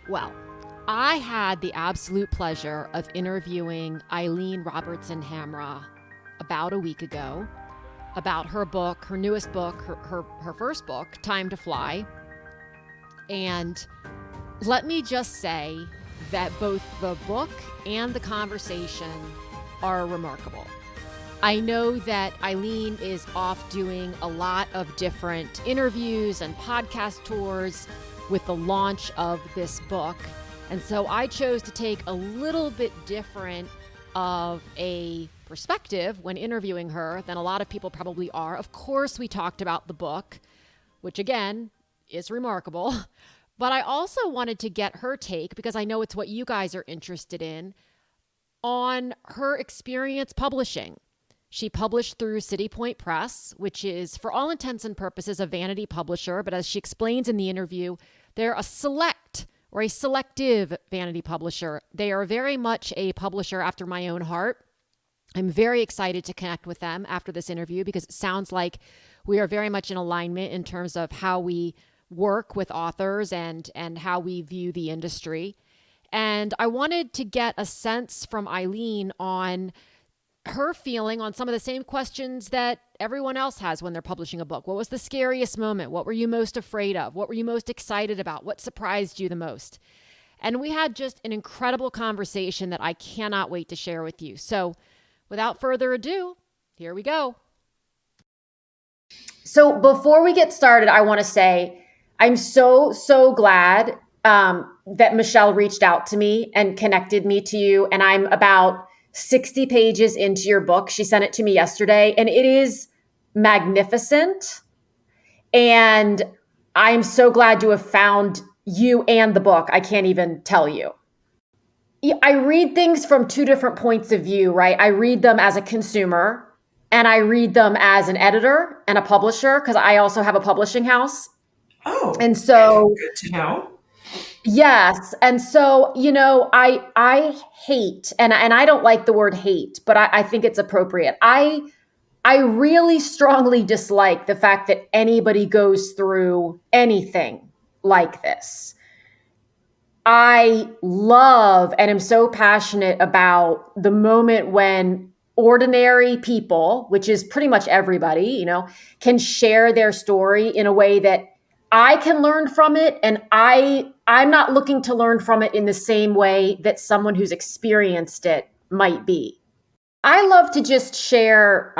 Well, I had the absolute pleasure of interviewing Eileen Robertson Hamra about a week ago about her book, her newest book, her first book, Time to Fly. And let me just say that both the book and the conversation are remarkable. I know that Eileen is off doing a lot of different interviews and podcast tours with the launch of this book. And so I chose to take a little bit different of a perspective when interviewing her than a lot of people probably are. Of course, we talked about the book, which again is remarkable. But I also wanted to get her take, because I know it's what you guys are interested in, on her experience publishing. She published through City Point Press, which is, for all intents and purposes, a vanity publisher. But as she explains in the interview, they're a select or a selective vanity publisher. They are very much a publisher after my own heart. I'm very excited to connect with them after this interview because it sounds like we are very much in alignment in terms of how we work with authors and how we view the industry. And I wanted to get a sense from Eileen on her feeling on some of the same questions that everyone else has when they're publishing a book. What was the scariest moment? What were you most afraid of? What were you most excited about? What surprised you the most? And we had just an incredible conversation that I cannot wait to share with you. So without further ado, here we go. So before we get started, I want to say I'm so glad that Michelle reached out to me and connected me to you. And I'm about 60 pages into your book. She sent it to me yesterday, and it is magnificent. And I'm so glad to have found you and the book. I can't even tell you. I read things from two different points of view, right? I read them as a consumer, and I read them as an editor and a publisher, because I also have a publishing house. Oh, and so good to know. Yes. And so, I hate, and I don't like the word hate, but I think it's appropriate. I really strongly dislike the fact that anybody goes through anything like this. I love and am so passionate about the moment when ordinary people, which is pretty much everybody, can share their story in a way that I can learn from it. And I'm not looking to learn from it in the same way that someone who's experienced it might be. I love to just share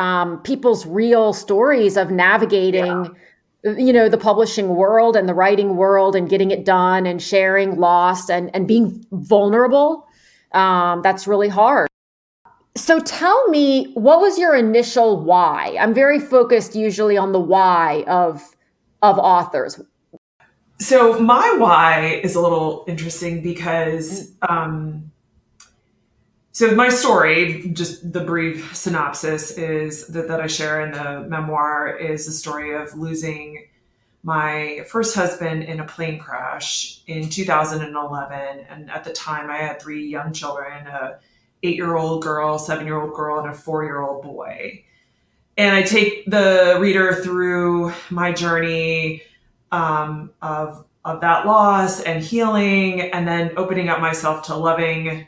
people's real stories of navigating, the publishing world and the writing world and getting it done and sharing loss and being vulnerable. That's really hard. So tell me, what was your initial why? I'm very focused usually on the why of authors. So my why is a little interesting because, so my story, just the brief synopsis is that I share in the memoir, is the story of losing my first husband in a plane crash in 2011. And at the time I had 3 young children, a 8-year-old girl, 7-year-old girl, and a 4-year-old boy. And I take the reader through my journey of that loss and healing, and then opening up myself to loving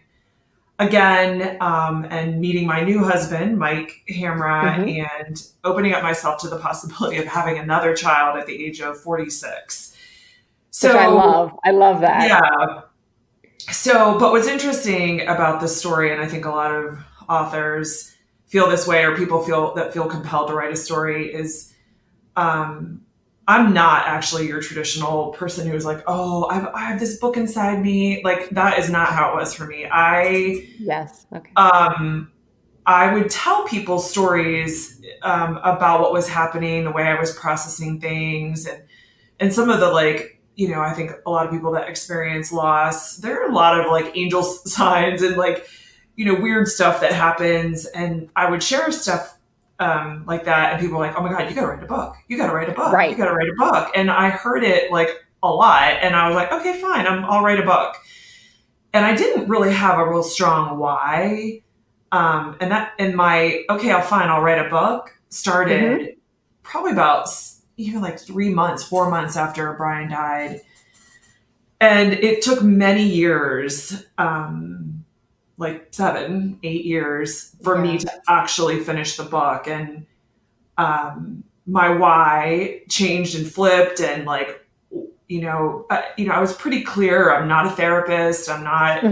again, and meeting my new husband, Mike Hamra, and opening up myself to the possibility of having another child at the age of 46. So which I love that. Yeah. So, but what's interesting about this story, and I think a lot of authors feel this way, or people feel compelled to write a story, is I'm not actually your traditional person who's like, oh, I have this book inside me. Like, that is not how it was for me. Yes. Okay. I would tell people stories about what was happening, the way I was processing things, and some of the, like, I think a lot of people that experience loss, there are a lot of like angel signs and like, weird stuff that happens. And I would share stuff like that, and people were like, oh my God, you gotta write a book. You gotta write a book. Right. You gotta write a book. And I heard it like a lot, and I was like, okay, fine, I'll write a book. And I didn't really have a real strong why. And my, okay, I'll write a book started probably about, like 4 months after Brian died. And it took many years, like 7, 8 years for me to actually finish the book. And my why changed and flipped, and like, I was pretty clear. I'm not a therapist. I'm not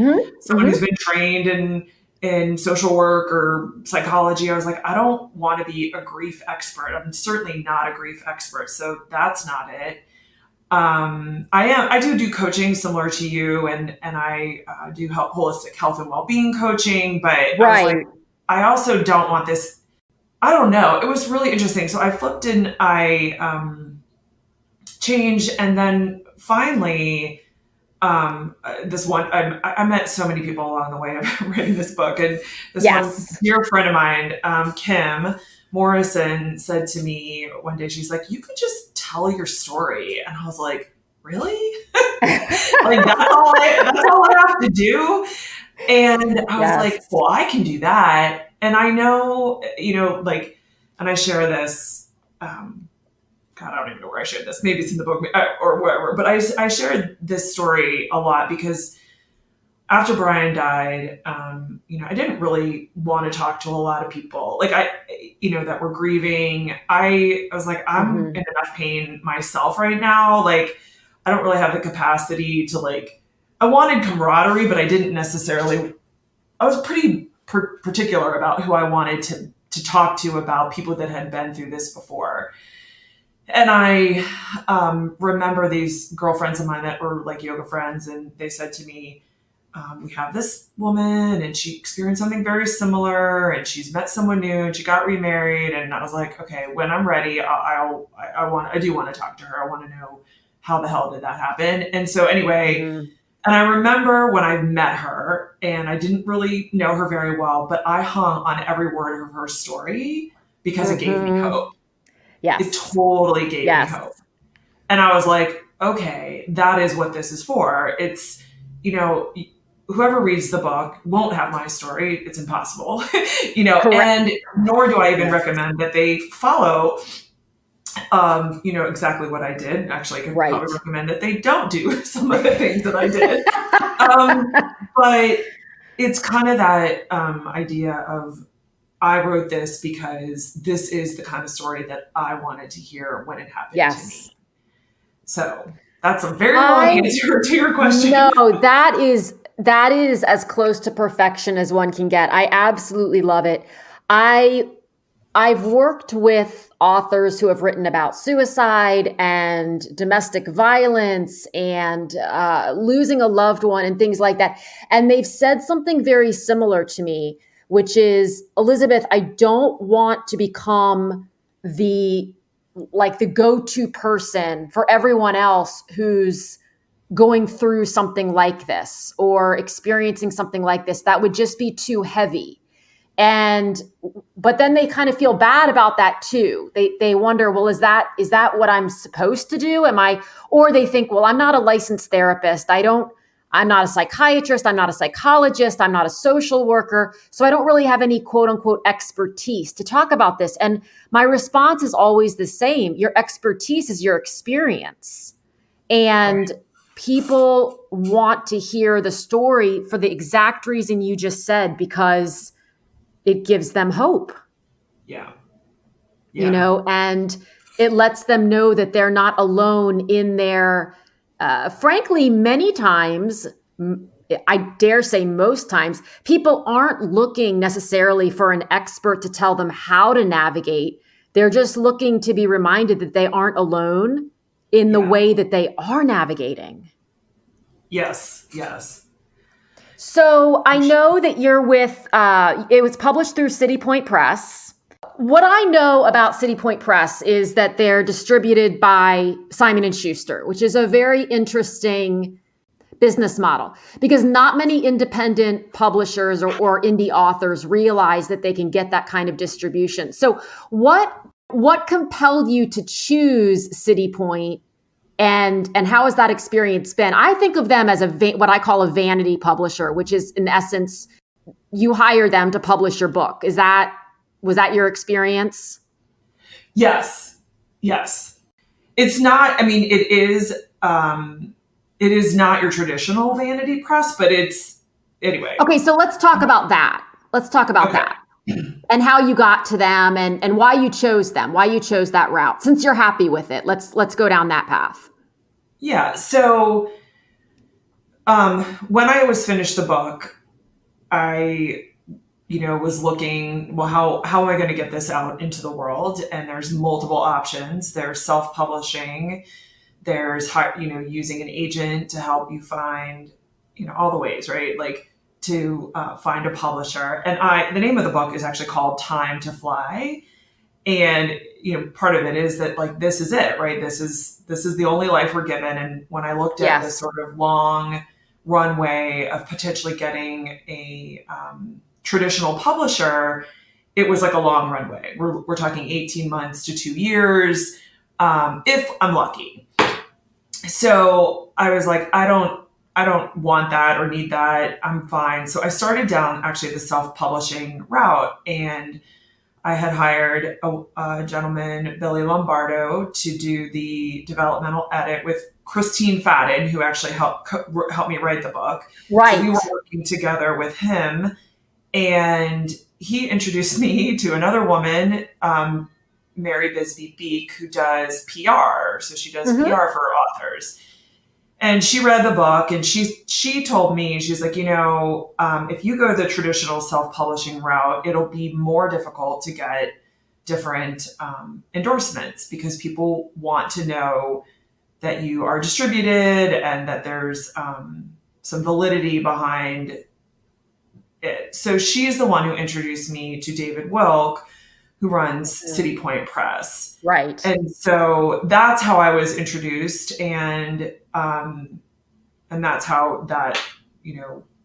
someone who's been trained in social work or psychology. I was like, I don't want to be a grief expert. I'm certainly not a grief expert. So that's not it. I do coaching similar to you, and I do holistic health and well-being coaching, but I was like, I also don't want this. I don't know. It was really interesting. So I flipped and I changed, and then finally, this one, I met so many people along the way of writing this book, and this one dear friend of mine, Kim Morrison, said to me one day, she's like, you could just tell your story. And I was like, really? Like, that's all I have to do? And I was like, well, I can do that. And I know, like, and I share this, God, I don't even know where I shared this. Maybe it's in the book or wherever. But I shared this story a lot because after Brian died, I didn't really want to talk to a lot of people, like that were grieving. I was like, I'm in enough pain myself right now. Like, I don't really have the capacity to, like, I wanted camaraderie, but I didn't necessarily. I was pretty particular about who I wanted to talk to about people that had been through this before. And I remember these girlfriends of mine that were like yoga friends, and they said to me, we have this woman and she experienced something very similar, and she's met someone new and she got remarried. And I was like, okay, when I'm ready, I do want to talk to her. I want to know how the hell did that happen? And so anyway, and I remember when I met her, and I didn't really know her very well, but I hung on every word of her story because it gave me hope. Yes. It totally gave me hope. And I was like, okay, that is what this is for. It's, whoever reads the book won't have my story. It's impossible, and nor do I even recommend that they follow, exactly what I did. Actually, I could probably recommend that they don't do some of the things that I did. But it's kind of that idea of, I wrote this because this is the kind of story that I wanted to hear when it happened to me. So that's a very long answer to your question. No, that is as close to perfection as one can get. I absolutely love it. I've worked with authors who have written about suicide and domestic violence and losing a loved one and things like that. And they've said something very similar to me, which is, Elizabeth, I don't want to become the go-to person for everyone else who's going through something like this or experiencing something like this. That would just be too heavy. But then they kind of feel bad about that too. They wonder, well, is that what I'm supposed to do? Or they think, well, I'm not a licensed therapist. I'm not a psychiatrist. I'm not a psychologist. I'm not a social worker. So I don't really have any quote unquote expertise to talk about this. And my response is always the same. Your expertise is your experience. And people want to hear the story for the exact reason you just said, because it gives them hope. Yeah. And it lets them know that they're not alone in their, frankly, many times, I dare say most times, people aren't looking necessarily for an expert to tell them how to navigate. They're just looking to be reminded that they aren't alone in the way that they are navigating. Yes. So I know that you're with, it was published through City Point Press. What I know about City Point Press is that they're distributed by Simon & Schuster, which is a very interesting business model, because not many independent publishers or indie authors realize that they can get that kind of distribution. So what compelled you to choose City Point? And how has that experience been? I think of them as what I call a vanity publisher, which is in essence, you hire them to publish your book. Was that your experience? Yes. It's not, it is, it is not your traditional vanity press, but it's anyway. Okay, so let's talk about that. Let's talk about that and how you got to them and why you chose them, why you chose that route. Since you're happy with it, let's go down that path. Yeah. So when I was finished the book, I was looking, well, how am I going to get this out into the world? And there's multiple options. There's self-publishing. There's, using an agent to help you find, all the ways, right? Like to find a publisher. And the name of the book is actually called Time to Fly. And, part of it is that like, this is it, right? This is the only life we're given. And when I looked at this sort of long runway of potentially getting a traditional publisher, it was like a long runway. We're talking 18 months to 2 years, if I'm lucky. So I was like, I don't want that or need that. I'm fine. So I started down actually the self-publishing route, and I had hired a gentleman, Billy Lombardo, to do the developmental edit with Christine Fadden, who actually helped me write the book. Right. So we were working together with him, and he introduced me to another woman, Mary Bisbee Beek, who does PR. So she does PR for authors. And she read the book, and she told me, she's like, if you go the traditional self-publishing route, it'll be more difficult to get different endorsements because people want to know that you are distributed and that there's some validity behind it. So she's the one who introduced me to David Wilk, who runs City Point Press. Right. And so that's how I was introduced, and that's how that,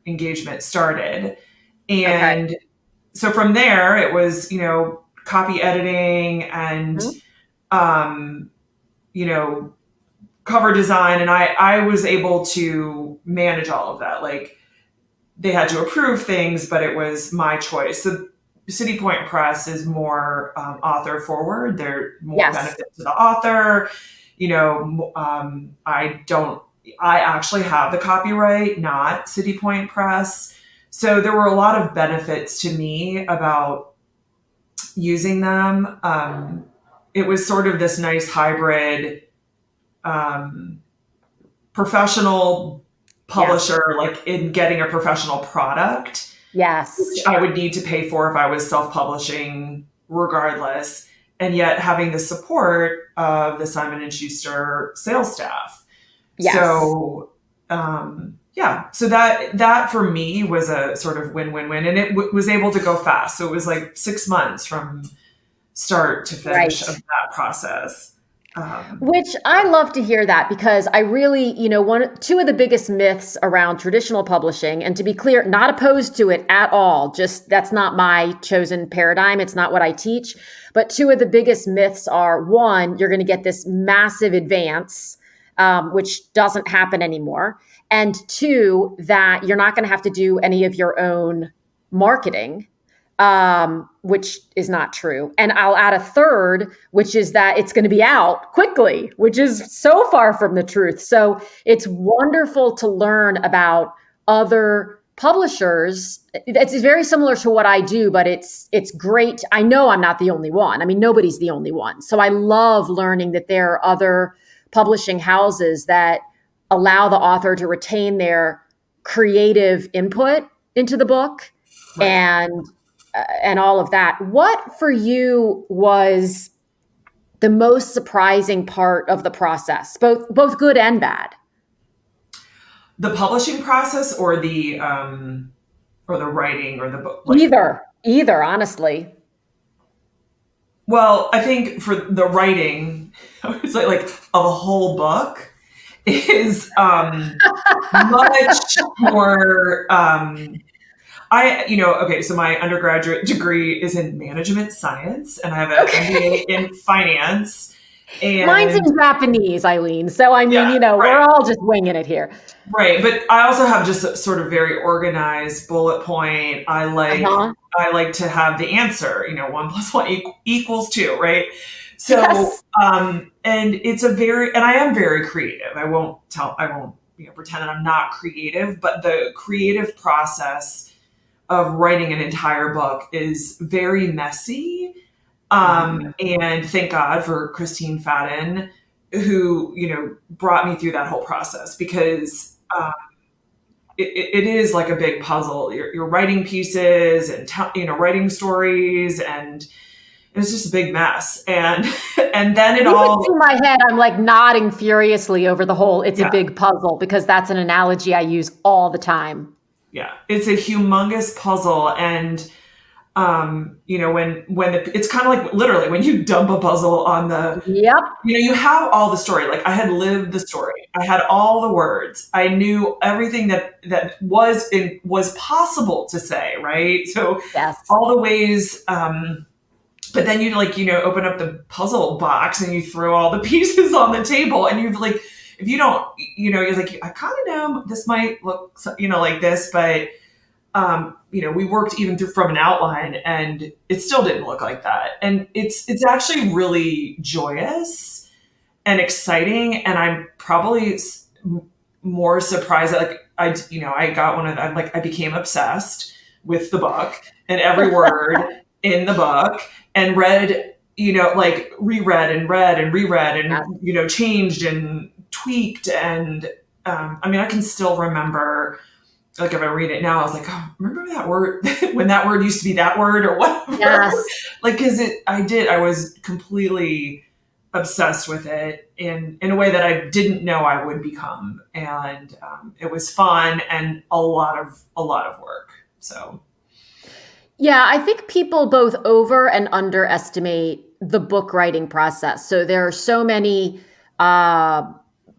engagement started. And so from there it was, copy editing and, cover design. And I was able to manage all of that. Like they had to approve things, but it was my choice. So City Point Press is more author forward. They're more benefit to the author. I actually have the copyright, not City Point Press. So there were a lot of benefits to me about using them. It was sort of this nice hybrid professional publisher, like in getting a professional product. Yes. Which I would need to pay for if I was self-publishing regardless. And yet having the support of the Simon & Schuster sales staff. Yes. So, so that for me was a sort of win-win-win, and it was able to go fast. So it was like 6 months from start to finish of that process. Which I love to hear that, because I really, two of the biggest myths around traditional publishing, and to be clear, not opposed to it at all, just that's not my chosen paradigm. It's not what I teach. But two of the biggest myths are, one, you're going to get this massive advance, which doesn't happen anymore. And two, that you're not going to have to do any of your own marketing, which is not true. And I'll add a third, which is that it's going to be out quickly, which is so far from the truth. So it's wonderful to learn about other publishers. It's very similar to what I do, but it's great. I know I'm not the only one. I mean, nobody's the only one. So I love learning that there are other publishing houses that allow the author to retain their creative input into the book and all of that. What for you was the most surprising part of the process, both good and bad? The publishing process, or the writing, or the book? Either, honestly. Well, I think for the writing, it's like of a whole book is much more. So my undergraduate degree is in management science, and I have an MBA in finance. And mine's in Japanese, Eileen. So I mean, we're all just winging it here. Right. But I also have just a sort of very organized bullet point. I like to have the answer, 1 + 1 equals 2, right? So, and it's and I am very creative. I won't pretend that I'm not creative, but the creative process of writing an entire book is very messy. And thank God for Christine Fadden, who, brought me through that whole process, because it is like a big puzzle. You're writing pieces and, writing stories, and it's just a big mess. And then it all in my head, I'm like nodding furiously over the whole, it's Yeah. a big puzzle, because that's an analogy I use all the time. Yeah, it's a humongous puzzle. And, it's kind of like literally when you dump a puzzle on the, Yep. you have all the story. Like, I had lived the story. I had all the words. I knew everything that was possible to say, right? So Yes. all the ways, but then you open up the puzzle box and you throw all the pieces on the table, and you've like, if you don't, you're like, I kind of know this might look, like this, but, we worked even through from an outline, and it still didn't look like that. And it's actually really joyous and exciting. And I'm probably more surprised that I got I became obsessed with the book and every word in the book, and read, reread and read and reread and, changed and tweaked. And, I can still remember, like, if I read it now, I was like, oh, remember that word when that word used to be that word or whatever. Yes. Like, cause I was completely obsessed with it in a way that I didn't know I would become. And, it was fun and a lot of work. So. Yeah, I think people both over and underestimate the book writing process. So there are so many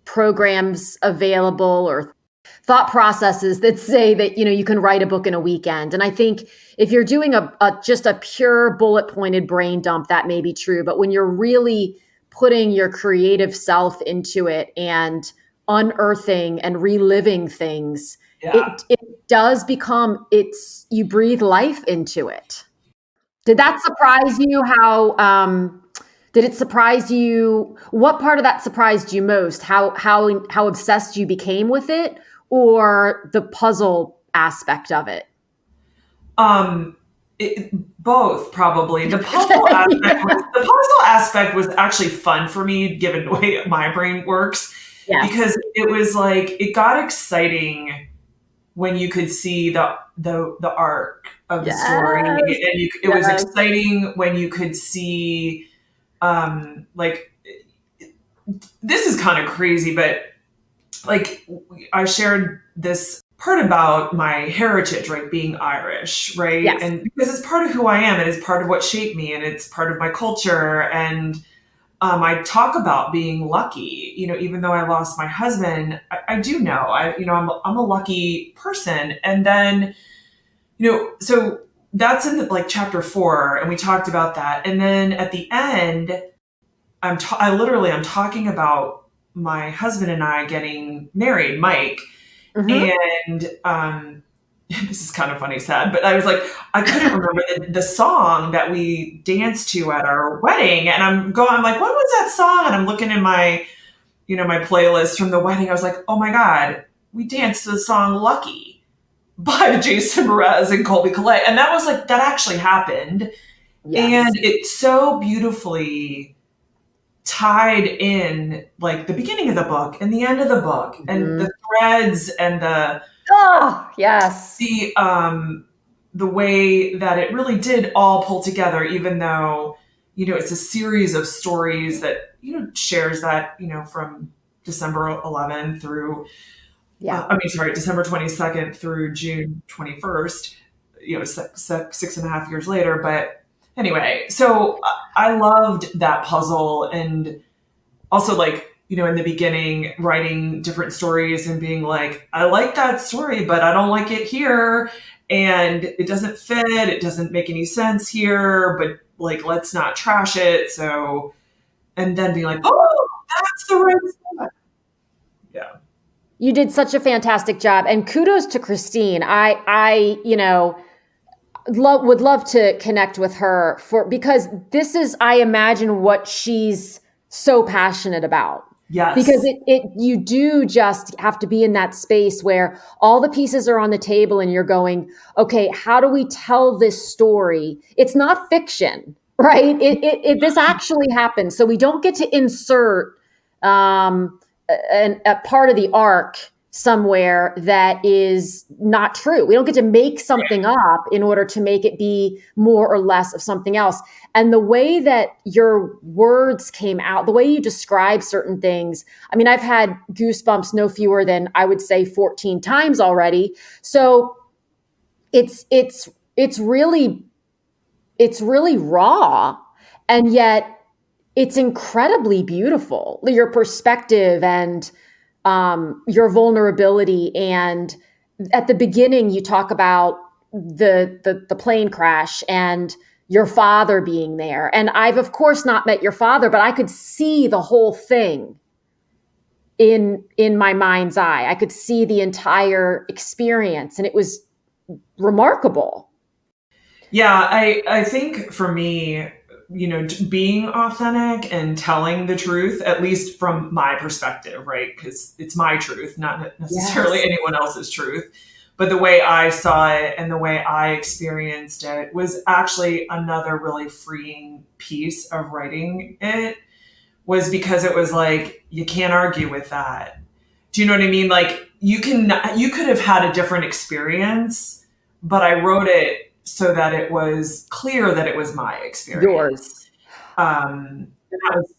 programs available, or thought processes that say that, you can write a book in a weekend. And I think if you're doing just a pure bullet pointed brain dump, that may be true. But when you're really putting your creative self into it and unearthing and reliving things, Yeah. it does become, you breathe life into it. Did that surprise you? Did it surprise you? What part of that surprised you most? How obsessed you became with it, or the puzzle aspect of it? Both, probably. The puzzle aspect was actually fun for me, given the way my brain works. Yes. Because it was like, it got exciting when you could see the arc of the story, and it was exciting when you could see, this is kind of crazy, but like, I shared this part about my heritage, right? Being Irish, right? Yes. And because it's part of who I am, and it's part of what shaped me, and it's part of my culture. And I talk about being lucky, even though I lost my husband, I do know, I'm a lucky person. And then, so that's in chapter 4, and we talked about that. And then at the end, I'm talking about my husband and I getting married, Mike. And this is kind of funny, sad, but I was like, I couldn't remember the song that we danced to at our wedding. And I'm like, what was that song? And I'm looking in my, my playlist from the wedding. I was like, oh my God, we danced to the song Lucky by Jason Mraz and Colby Collette. And that was that actually happened. Yes. And it's so beautifully tied in, the beginning of the book and the end of the book, and the threads and the the way that it really did all pull together, even though it's a series of stories that shares that from December 11 through December 22nd through June 21st, 6.5 years later. But anyway, so I loved that puzzle. And also, in the beginning, writing different stories and being like, I like that story, but I don't like it here. And it doesn't fit. It doesn't make any sense here, but let's not trash it. So, and then being like, oh, that's the right stuff. Yeah. You did such a fantastic job, and kudos to Christine. I would love to connect with her because this is, I imagine, what she's so passionate about. Because Yes. you do just have to be in that space where all the pieces are on the table and you're going, okay, how do we tell this story? It's not fiction, right? This actually happened. So we don't get to insert a part of the arc somewhere that is not true. We don't get to make something up in order to make it be more or less of something else. And the way that your words came out, the way you describe certain things, I mean, I've had goosebumps no fewer than, I would say, 14 times already. So it's really raw, and yet it's incredibly beautiful. Your perspective and your vulnerability. And at the beginning, you talk about the plane crash and your father being there. And I've of course not met your father, but I could see the whole thing in my mind's eye. I could see the entire experience, and it was remarkable. Yeah, I think for me, being authentic and telling the truth, at least from my perspective, right? Because it's my truth, not necessarily Yes. anyone else's truth. But the way I saw it and the way I experienced it was actually another really freeing piece of writing it, was because it was like, you can't argue with that. Do you know what I mean? Like you could have had a different experience, but I wrote it so that it was clear that it was my experience. Yours. And that was,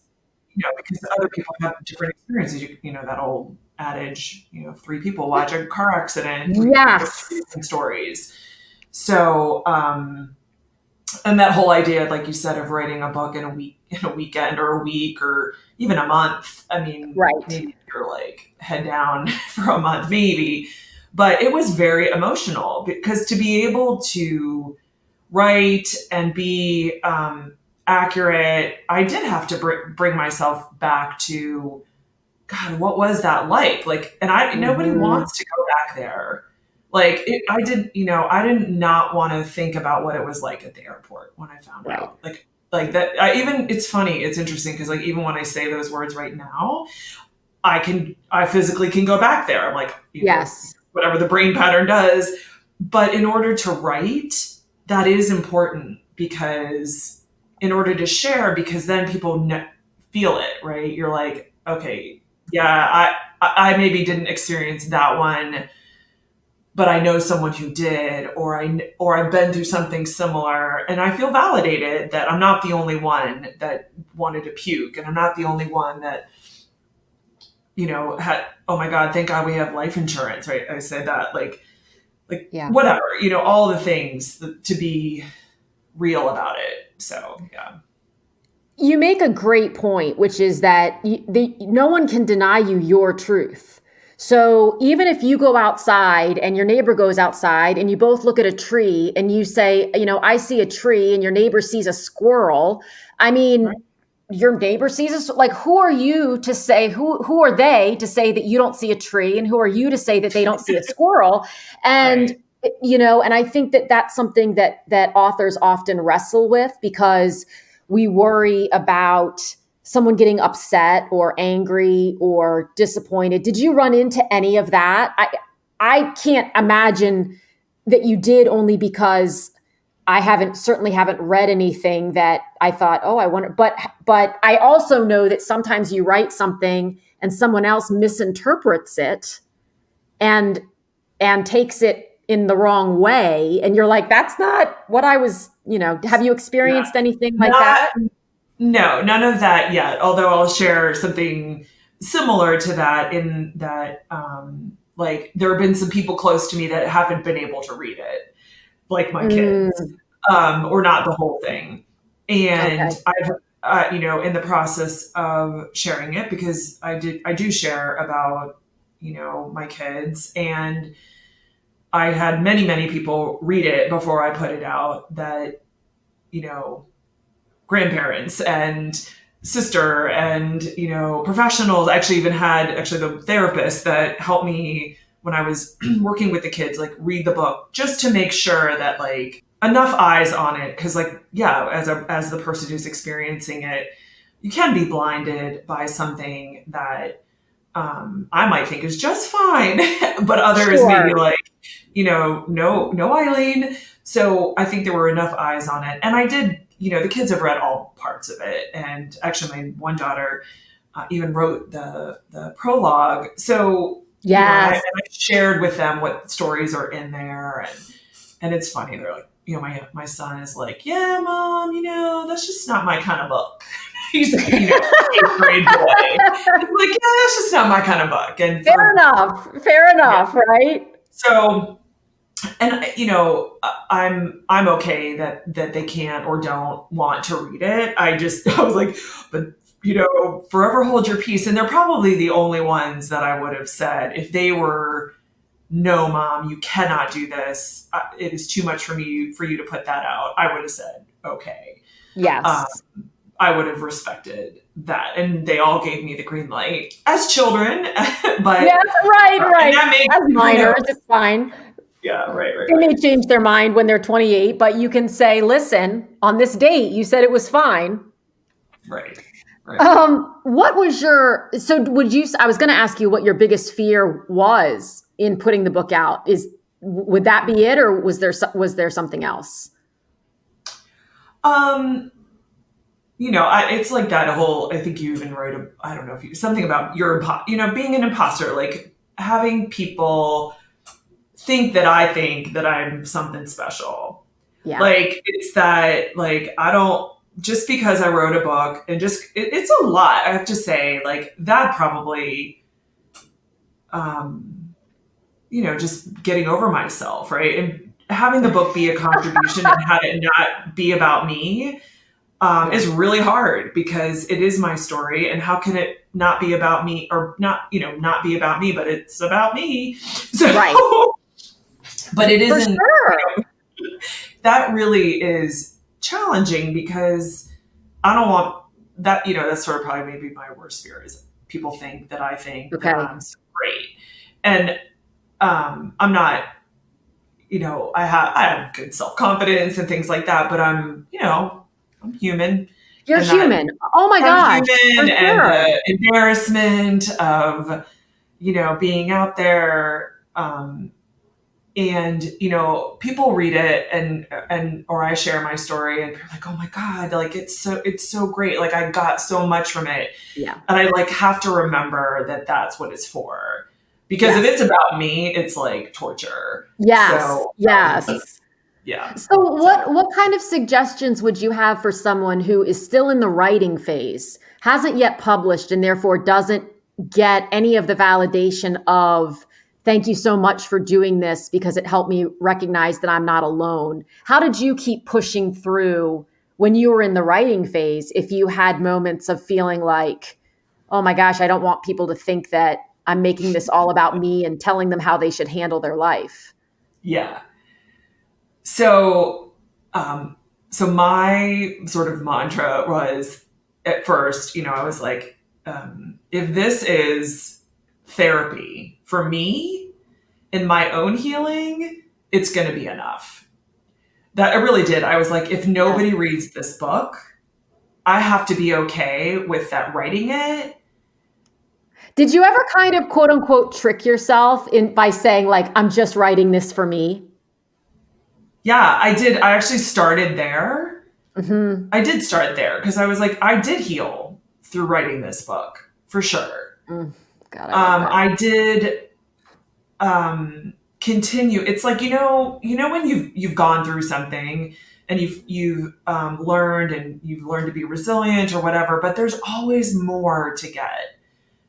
because other people have different experiences. That old adage, three people watch a car accident, three people have three Yes. different stories. So, and that whole idea, like you said, of writing a book in a weekend or a week or even a month. I mean, Right. maybe you're like head down for a month, maybe, but it was very emotional because to be able to write and be accurate, I did have to bring myself back to, God, what was that like? Like, and nobody Mhm. wants to go back there. Like, I did not want to think about what it was like at the airport when I found Right. out. Like that. It's funny. It's interesting because, like, even when I say those words right now, I physically can go back there. I'm like, Yes. whatever the brain pattern does. But in order to write, that is important because in order to share, because then people feel it, right? You're like, okay, yeah, I maybe didn't experience that one, but I know someone who did, or I've been through something similar, and I feel validated that I'm not the only one that wanted to puke, and I'm not the only one that had, oh my God, thank God we have life insurance, right? I said that, like Yeah. whatever, all the things to be real about it. So yeah. You make a great point, which is that no one can deny you your truth. So even if you go outside and your neighbor goes outside and you both look at a tree and you say, I see a tree, and your neighbor sees a squirrel. I mean, Right. your neighbor sees like, who are you to say, who are they to say that you don't see a tree, and who are you to say that they don't see a squirrel? And Right. and I think that that's something that authors often wrestle with, because we worry about someone getting upset or angry or disappointed. Did you run into any of that? I can't imagine that you did, only because I certainly haven't read anything that I thought, oh, I wonder. But I also know that sometimes you write something and someone else misinterprets it and takes it in the wrong way, and you're like, that's not what I was. Have you Yeah. experienced anything like Not, that? no, none of that yet. Although I'll share something similar to that, in that, like, there have been some people close to me that haven't been able to read it, like my kids, Mm, or not the whole thing. And okay. I've, in the process of sharing it, because I do share about, my kids, and I had many, many people read it before I put it out, that, you know, grandparents and sister and, professionals. I actually even had the therapist that helped me when I was working with the kids, like, read the book just to make sure that, like, enough eyes on it. Cause, like, yeah, as the person who's experiencing it, you can be blinded by something that I might think is just fine, but others may be like, no, Eileen. So I think there were enough eyes on it. And I did, the kids have read all parts of it. And actually my one daughter even wrote the prologue. So Yes. I shared with them what stories are in there. And it's funny. They're like, my son is like, yeah, Mom, that's just not my kind of book. He's, 8th grade boy. He's like, yeah, that's just not my kind of book. And fair enough, right? So, and I'm okay that they can't or don't want to read it. I was like, but forever hold your peace. And they're probably the only ones that I would have said if they were, no, Mom, you cannot do this. It is too much for you to put that out. I would have said, okay. Yes. I would have respected that. And they all gave me the green light as children. But yes, right. As minors, it's fine. Yeah, right. They may change their mind when they're 28, but you can say, listen, on this date, you said it was fine. Right. What was I was going to ask you what your biggest fear was in putting the book out. Would that be it? Or was there something else? It's like that whole, I think you even wrote, I don't know if something about being an imposter, like having people think that I think that I'm something special. Yeah. Like it's that, like, just because I wrote a book and it's a lot, I have to say, like that probably, just getting over myself. Right. And having the book be a contribution and have it not be about me is really hard because it is my story. And how can it not be about me or not be about me, but it's about me. So, right. But it isn't, sure. That really is challenging because I don't want that, that's sort of probably maybe my worst fear is people think that I think that I'm so great. And I'm not, I have good self-confidence and things like that, but I'm human. You're human. Oh my gosh. Human, and the embarrassment of, being out there, and people read it and or I share my story and they're like, oh my God, like it's so great, like I got so much from it. Yeah. And I like have to remember that that's what it's for, because if it's about me, it's like torture. Yes. So, yes. Yeah. So what kind of suggestions would you have for someone who is still in the writing phase, hasn't yet published, and therefore doesn't get any of the validation of, thank you so much for doing this because it helped me recognize that I'm not alone? How did you keep pushing through when you were in the writing phase if you had moments of feeling like, oh my gosh, I don't want people to think that I'm making this all about me and telling them how they should handle their life? Yeah. So my sort of mantra was at first, I was like, if this is therapy for me in my own healing, it's going to be enough. That I really did. I was like, if nobody reads this book, I have to be okay with that writing it. Did you ever kind of quote unquote trick yourself by saying like, I'm just writing this for me? Yeah, I did. I actually started there. Mm-hmm. I did start there because I was like, I did heal through writing this book for sure. God, I did continue. It's like, when you've gone through something and you've learned and you've learned to be resilient or whatever, but there's always more to get.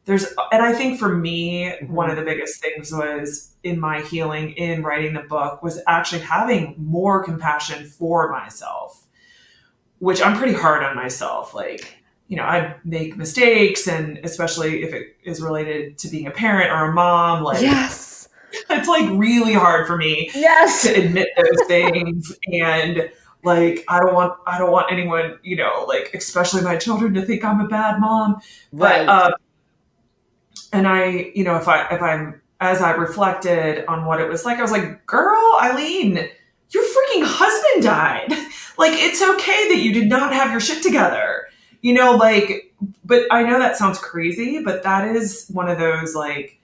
And I think for me, one of the biggest things was in my healing, in writing the book, was actually having more compassion for myself, which I'm pretty hard on myself. Like, I make mistakes, and especially if it is related to being a parent or a mom, like, yes, it's like really hard for me to admit those things. And like, I don't want anyone, like, especially my children, to think I'm a bad mom. Right. But, and I, as I reflected on what it was like, I was like, girl, Eileen, your freaking husband died. Like, it's okay that you did not have your shit together. like, but I know that sounds crazy, but that is one of those, like,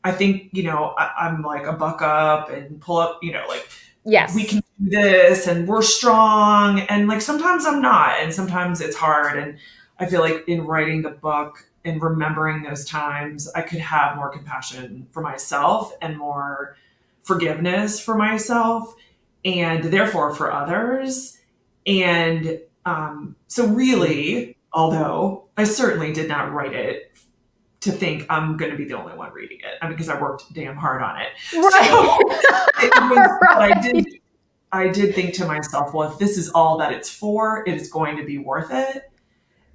I think, I'm like a buck up and pull up, like, Yes. we can do this and we're strong. And like, sometimes I'm not, and sometimes it's hard. And I feel like in writing the book and remembering those times, I could have more compassion for myself and more forgiveness for myself and therefore for others. And so really, although I certainly did not write it to think I'm going to be the only one reading it, because I worked damn hard on it. Right. So it was, Right. I did think to myself, well, if this is all that it's for, it is going to be worth it.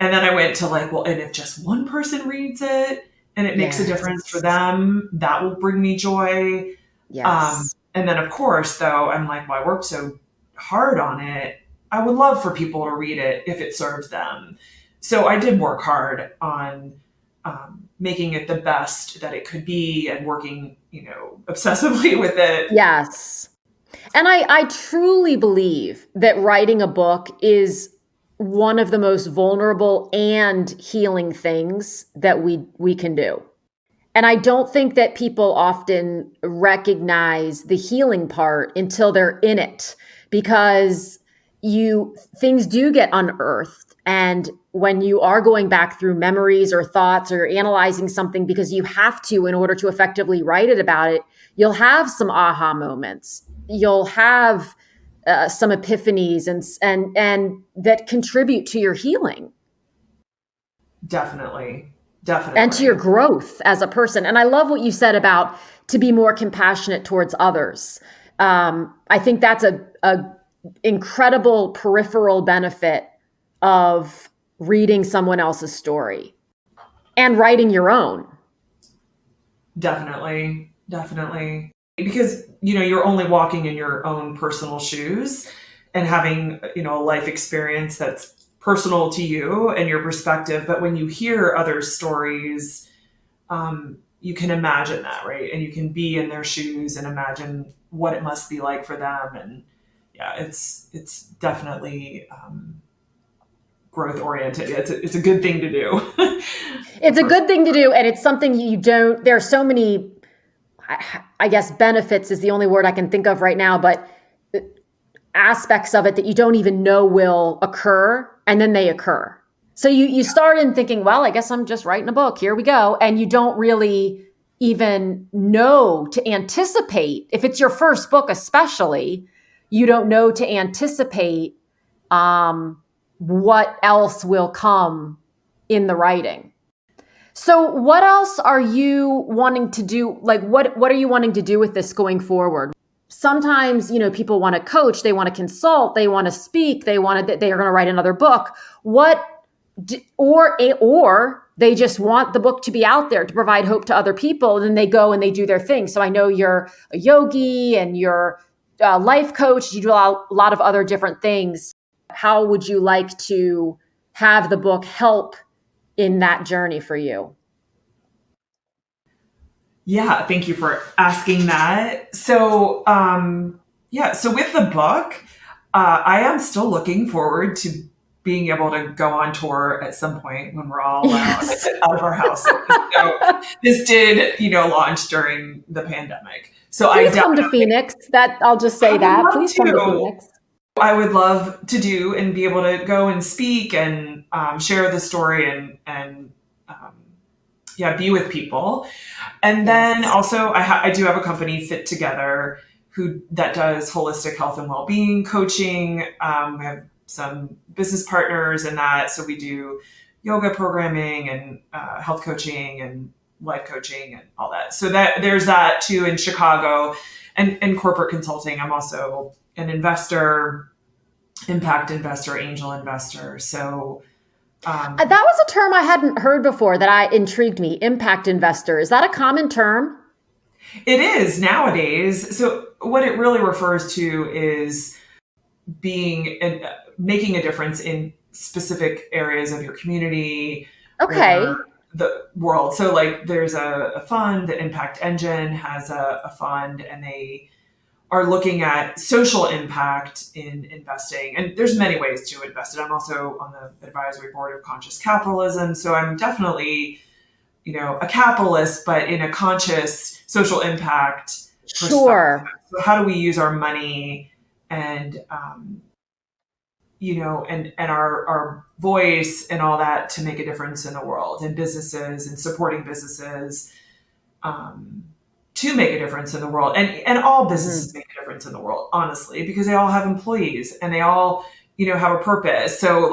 And then I went to like, well, and if just one person reads it and it makes a difference for them, that will bring me joy. Yes. And then of course, though, I'm like, well, I worked so hard on it. I would love for people to read it if it serves them. So I did work hard on making it the best that it could be and working, obsessively with it. Yes. And I truly believe that writing a book is one of the most vulnerable and healing things that we can do. And I don't think that people often recognize the healing part until they're in it, because things do get unearthed. And when you are going back through memories or thoughts or analyzing something because you have to in order to effectively write it about it, you'll have some aha moments. You'll have some epiphanies and that contribute to your healing. Definitely. And to your growth as a person. And I love what you said about to be more compassionate towards others. I think that's a incredible peripheral benefit of reading someone else's story and writing your own. Definitely. Because, you're only walking in your own personal shoes and having, a life experience that's personal to you and your perspective. But when you hear other stories, you can imagine that, right? And you can be in their shoes and imagine what it must be like for them. And yeah, it's definitely growth oriented. It's a good thing to do. It's a good thing to do. And it's something there are so many, I guess benefits is the only word I can think of right now, but aspects of it that you don't even know will occur, and then they occur. So you start in thinking, well, I guess I'm just writing a book. Here we go. And you don't really even know to anticipate. If it's your first book, especially, you don't know to anticipate what else will come in the writing. So what else are you wanting to do? Like, what are you wanting to do with this going forward? Sometimes, people want to coach, they want to consult, they want to speak, they are going to write another book. Or they just want the book to be out there to provide hope to other people. And then they go and they do their thing. So I know you're a yogi and you're a life coach. You do a lot of other different things. How would you like to have the book help in that journey for you? Yeah, thank you for asking that. So, so with the book, I am still looking forward to being able to go on tour at some point when we're all out of our house. So this did, launch during the pandemic. So please come to Phoenix. I'll just say that. Please come to Phoenix. I would love to do and be able to go and speak and share the story and be with people. And then also I do have a company, Fit Together, that does holistic health and well-being coaching. We have some business partners in that. So we do yoga programming and health coaching and life coaching and all that. So there's that too in Chicago and corporate consulting. I'm also an investor, impact investor, angel investor. So that was a term I hadn't heard before that intrigued me. Impact investor. Is that a common term? It is nowadays. So what it really refers to is making a difference in specific areas of your community. Okay. Or the world. So like there's a fund, the Impact Engine has a fund, and they are looking at social impact in investing. And there's many ways to invest it. I'm also on the advisory board of Conscious Capitalism. So I'm definitely, a capitalist, but in a conscious social impact Sure. perspective. So how do we use our money and, and our voice and all that to make a difference in the world, and businesses, and supporting businesses to make a difference in the world. And all businesses make a difference in the world, honestly, because they all have employees and they all, have a purpose. So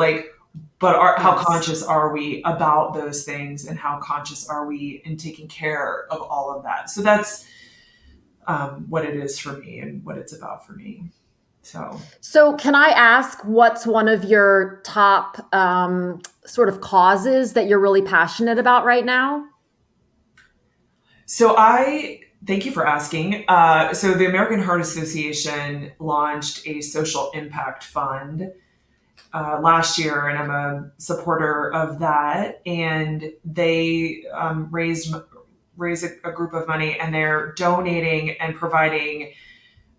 how conscious are we about those things, and how conscious are we in taking care of all of that? So that's what it is for me and what it's about for me. So can I ask, what's one of your top sort of causes that you're really passionate about right now? So thank you for asking. So the American Heart Association launched a social impact fund last year, and I'm a supporter of that. And they raise a group of money, and they're donating and providing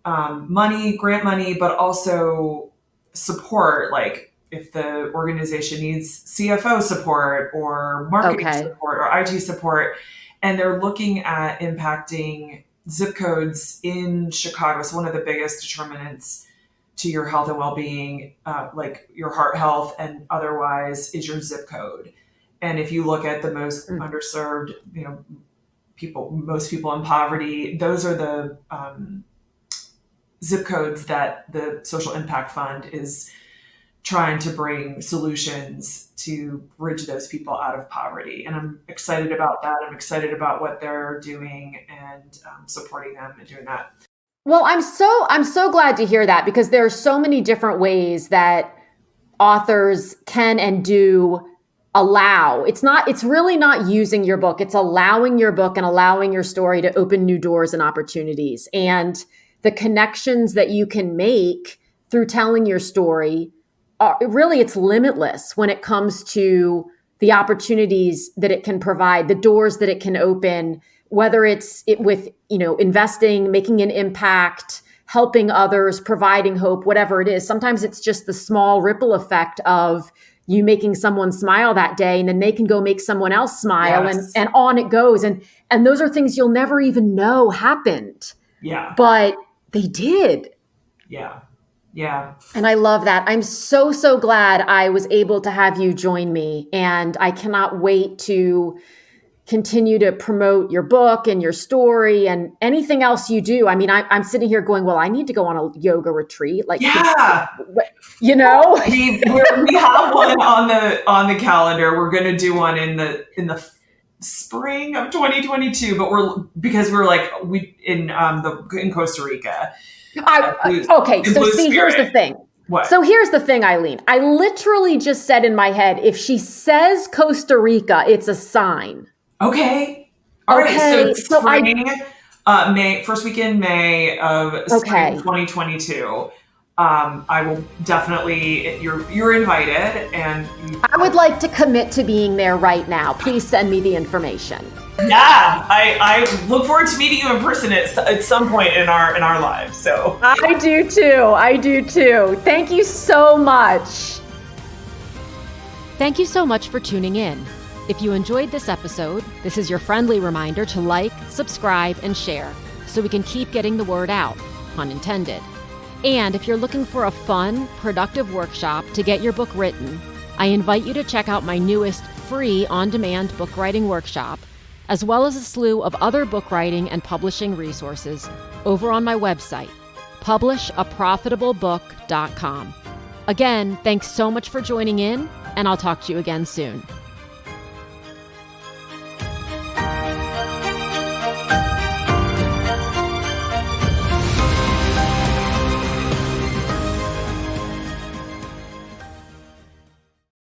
grant money, but also support. Like if the organization needs CFO support or marketing support or IT support, and they're looking at impacting zip codes in Chicago. So one of the biggest determinants to your health and well-being, like your heart health and otherwise, is your zip code. And if you look at the most underserved, most people in poverty, those are the zip codes that the Social Impact Fund is trying to bring solutions to bridge those people out of poverty. And I'm excited about that. I'm excited about what they're doing and supporting them and doing that. Well, I'm so glad to hear that, because there are so many different ways that authors can and do allow. It's really not using your book. It's allowing your book and allowing your story to open new doors and opportunities. And the connections that you can make through telling your story, it's limitless when it comes to the opportunities that it can provide, the doors that it can open, whether it's with investing, making an impact, helping others, providing hope, whatever it is. Sometimes it's just the small ripple effect of you making someone smile that day, and then they can go make someone else smile, and on it goes. And those are things you'll never even know happened. Yeah. But they did. Yeah. Yeah. And I love that. I'm so, so glad I was able to have you join me. And I cannot wait to continue to promote your book and your story and anything else you do. I mean, I'm sitting here going, well, I need to go on a yoga retreat. We have one on the calendar. We're going to do one in the spring of 2022, but we're in Costa Rica. Here's the thing. What? So here's the thing, Eileen. I literally just said in my head, if she says Costa Rica, it's a sign. Okay. All right. So it's spring, May, first weekend May of spring 2022. I will definitely. You're invited, and I would like to commit to being there right now. Please send me the information. Yeah, I look forward to meeting you in person at some point in our lives. So I do too. Thank you so much. Thank you so much for tuning in. If you enjoyed this episode, this is your friendly reminder to like, subscribe, and share so we can keep getting the word out, pun intended. And if you're looking for a fun, productive workshop to get your book written, I invite you to check out my newest free on-demand book writing workshop, as well as a slew of other book writing and publishing resources over on my website, publishaprofitableBook.com. Again, thanks so much for joining in, and I'll talk to you again soon.